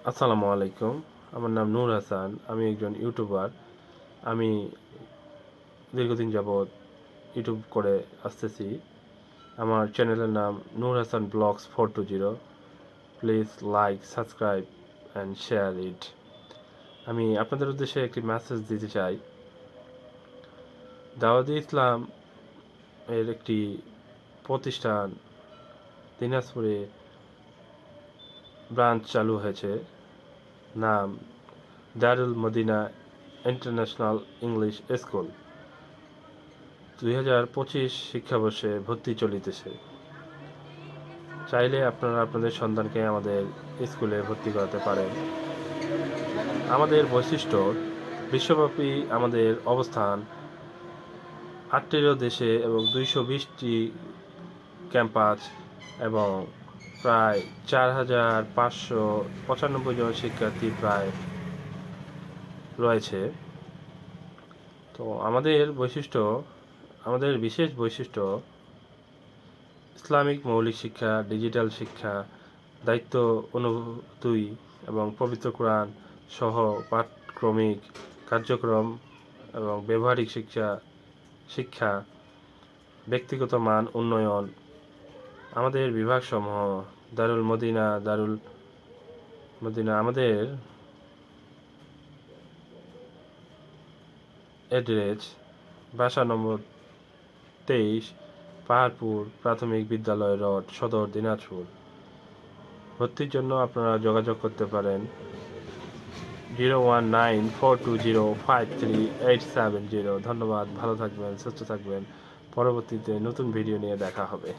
আসসালামু আলাইকুম। আমার নাম নূর হাসান। আমি একজন ইউটিউবার। আমি দীর্ঘদিন যাবৎ ইউটিউব করে আসতেছি। আমার চ্যানেলের নাম Noor Hasan vlogs 420। Please like, subscribe and share it. আমি আপনাদের উদ্দেশ্যে একটি মেসেজ দিতে চাই। দাওয়াতে ইসলাম এর একটি প্রতিষ্ঠান দিনাজপুরে ব্রাঞ্চ চালু হয়েছে। নাম দারুল মদিনা ইন্টারন্যাশনাল ইংলিশ স্কুল। 2025 শিক্ষাবর্ষে ভর্তি চলিতেছে। চাইলে আপনারা আপনাদের সন্তানকে আমাদের স্কুলে ভর্তি করাতে পারেন। আমাদের বৈশিষ্ট্য, বিশ্বব্যাপী আমাদের অবস্থান 8টিরও দেশে এবং 220টি ক্যাম্পাস এবং প্রায় 4,595 জন শিক্ষার্থী প্রায় রয়েছে। তো আমাদের বিশেষ বৈশিষ্ট্য ইসলামিক মৌলিক শিক্ষা, ডিজিটাল শিক্ষা, দায়িত্ব অনুভূতি এবং পবিত্র কোরআন সহ পাঠক্রমিক কার্যক্রম এবং ব্যবহারিক শিক্ষা, ব্যক্তিগত মান উন্নয়ন। আমাদের বিভাগসমূহ দারুল মদিনা আমাদের অ্যাড্রেস বাসা নম্বর 23, পাহাড়পুর প্রাথমিক বিদ্যালয় রোড, সদর দিনাজপুর। ভর্তির জন্য আপনারা যোগাযোগ করতে পারেন 01942053870। ধন্যবাদ, ভালো থাকবেন, সুস্থ থাকবেন। পরবর্তীতে নতুন ভিডিও নিয়ে দেখা হবে।